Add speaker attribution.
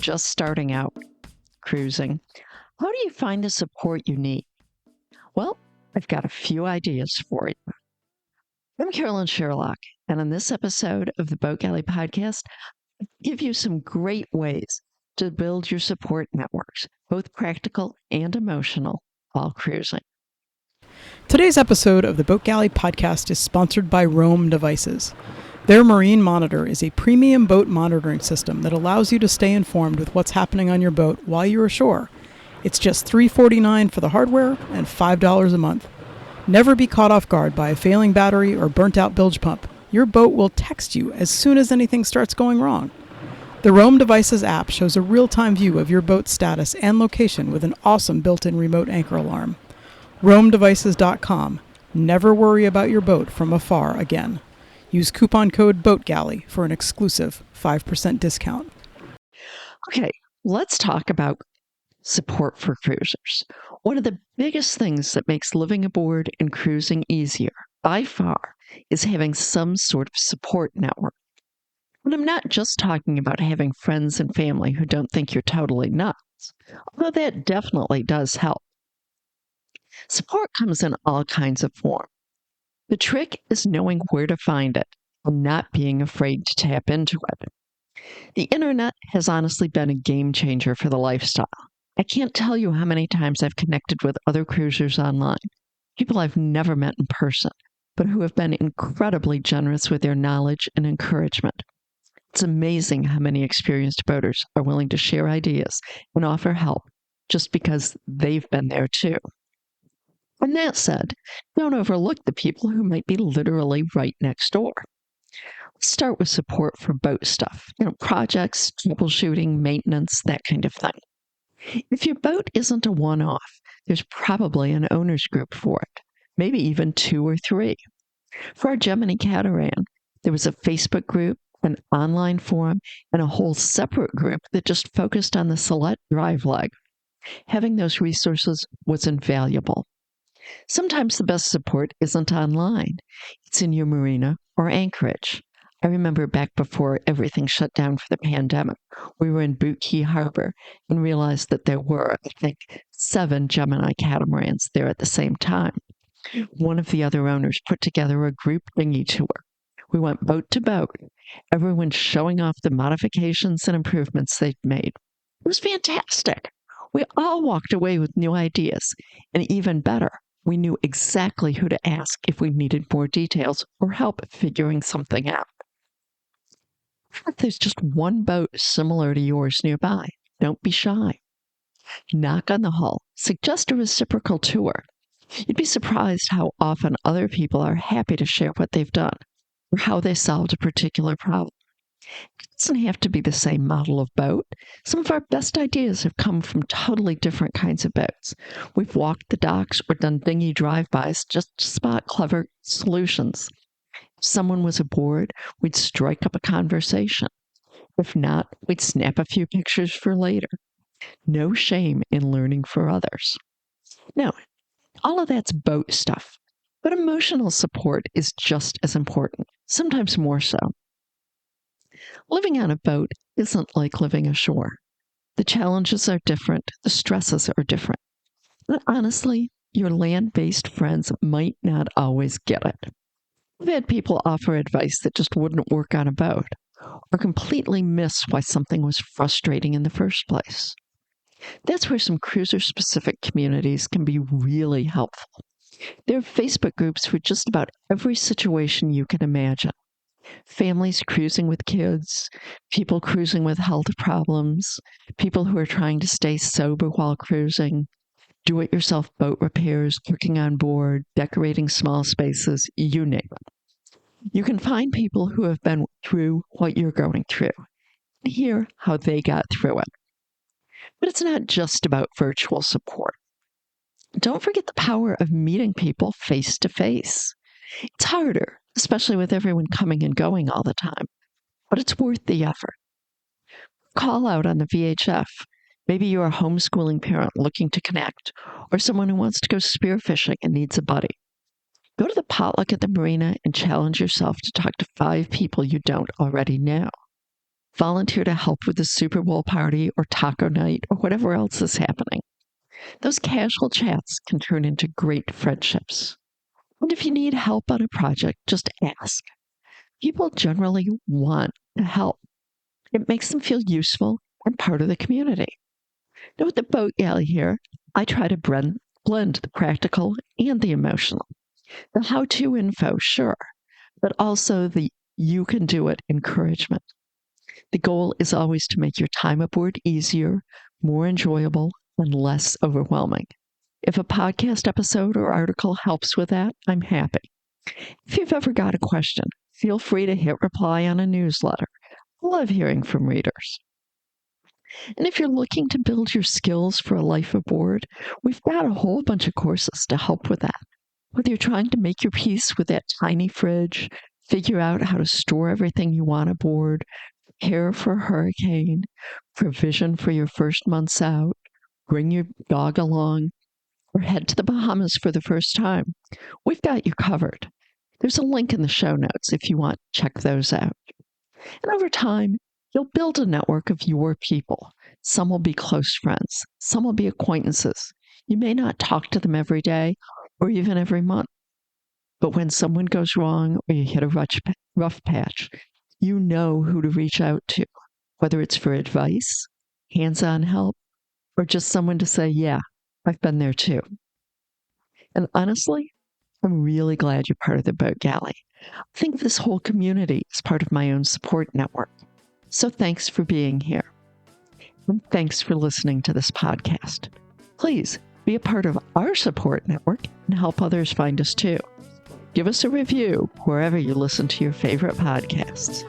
Speaker 1: just starting out cruising, how do you find the support you need? Well, I've got a few ideas for you. I'm Carolyn Sherlock, and on this episode of the Boat Galley podcast, I give you some great ways to build your support networks, both practical and emotional, while cruising.
Speaker 2: Today's episode of the Boat Galley podcast is sponsored by Roam Devices. Their Marine Monitor is a premium boat monitoring system that allows you to stay informed with what's happening on your boat while you're ashore. It's just $3.49 for the hardware and $5 a month. Never be caught off guard by a failing battery or burnt-out bilge pump. Your boat will text you as soon as anything starts going wrong. The Roam Devices app shows a real-time view of your boat's status and location with an awesome built-in remote anchor alarm. RoamDevices.com. Never worry about your boat from afar again. Use coupon code BOATGALLEY for an exclusive 5% discount.
Speaker 1: Okay, let's talk about support for cruisers. One of the biggest things that makes living aboard and cruising easier, by far, is having some sort of support network. And I'm not just talking about having friends and family who don't think you're totally nuts, although that definitely does help. Support comes in all kinds of forms. The trick is knowing where to find it and not being afraid to tap into it. The internet has honestly been a game changer for the lifestyle. I can't tell you how many times I've connected with other cruisers online, people I've never met in person, but who have been incredibly generous with their knowledge and encouragement. It's amazing how many experienced boaters are willing to share ideas and offer help just because they've been there too. And that said, don't overlook the people who might be literally right next door. Let's start with support for boat stuff, projects, troubleshooting, maintenance, that kind of thing. If your boat isn't a one-off, there's probably an owner's group for it, maybe even 2 or 3. For our Gemini Catamaran, there was a Facebook group, an online forum, and a whole separate group that just focused on the select drive leg. Having those resources was invaluable. Sometimes the best support isn't online. It's in your marina or anchorage. I remember back before everything shut down for the pandemic, we were in Boot Key Harbor and realized that there were, 7 Gemini catamarans there at the same time. One of the other owners put together a group dinghy tour. We went boat to boat, everyone showing off the modifications and improvements they'd made. It was fantastic. We all walked away with new ideas, and even better, we knew exactly who to ask if we needed more details or help figuring something out. If there's just one boat similar to yours nearby, don't be shy. Knock on the hull. Suggest a reciprocal tour. You'd be surprised how often other people are happy to share what they've done or how they solved a particular problem. It doesn't have to be the same model of boat. Some of our best ideas have come from totally different kinds of boats. We've walked the docks or done dinghy drive-bys just to spot clever solutions. If someone was aboard, we'd strike up a conversation. If not, we'd snap a few pictures for later. No shame in learning for others. Now, all of that's boat stuff, but emotional support is just as important, sometimes more so. Living on a boat isn't like living ashore. The challenges are different, the stresses are different. And honestly, your land-based friends might not always get it. I've had people offer advice that just wouldn't work on a boat, or completely miss why something was frustrating in the first place. That's where some cruiser-specific communities can be really helpful. There are Facebook groups for just about every situation you can imagine. Families cruising with kids, people cruising with health problems, people who are trying to stay sober while cruising, do-it-yourself boat repairs, cooking on board, decorating small spaces, you name it. You can find people who have been through what you're going through and hear how they got through it. But it's not just about virtual support. Don't forget the power of meeting people face to face. It's harder, especially with everyone coming and going all the time, but it's worth the effort. Call out on the VHF. Maybe you're a homeschooling parent looking to connect, or someone who wants to go spearfishing and needs a buddy. Go to the potluck at the marina and challenge yourself to talk to 5 people you don't already know. Volunteer to help with the Super Bowl party or taco night or whatever else is happening. Those casual chats can turn into great friendships. And if you need help on a project, just ask. People generally want to help. It makes them feel useful and part of the community. Now, with the Boat Galley here, I try to blend the practical and the emotional. The how-to info, sure, but also the you can do it encouragement. The goal is always to make your time aboard easier, more enjoyable, and less overwhelming. If a podcast episode or article helps with that, I'm happy. If you've ever got a question, feel free to hit reply on a newsletter. I love hearing from readers. And if you're looking to build your skills for a life aboard, we've got a whole bunch of courses to help with that. Whether you're trying to make your peace with that tiny fridge, figure out how to store everything you want aboard, prepare for a hurricane, provision for your first months out, bring your dog along, or head to the Bahamas for the first time, we've got you covered. There's a link in the show notes if you want to check those out. And over time, you'll build a network of your people. Some will be close friends. Some will be acquaintances. You may not talk to them every day or even every month. But when someone goes wrong or you hit a rough patch, you know who to reach out to, whether it's for advice, hands-on help, or just someone to say, yeah, I've been there too. And honestly, I'm really glad you're part of the Boat Galley. I think this whole community is part of my own support network. So thanks for being here. And thanks for listening to this podcast. Please be a part of our support network and help others find us too. Give us a review wherever you listen to your favorite podcasts.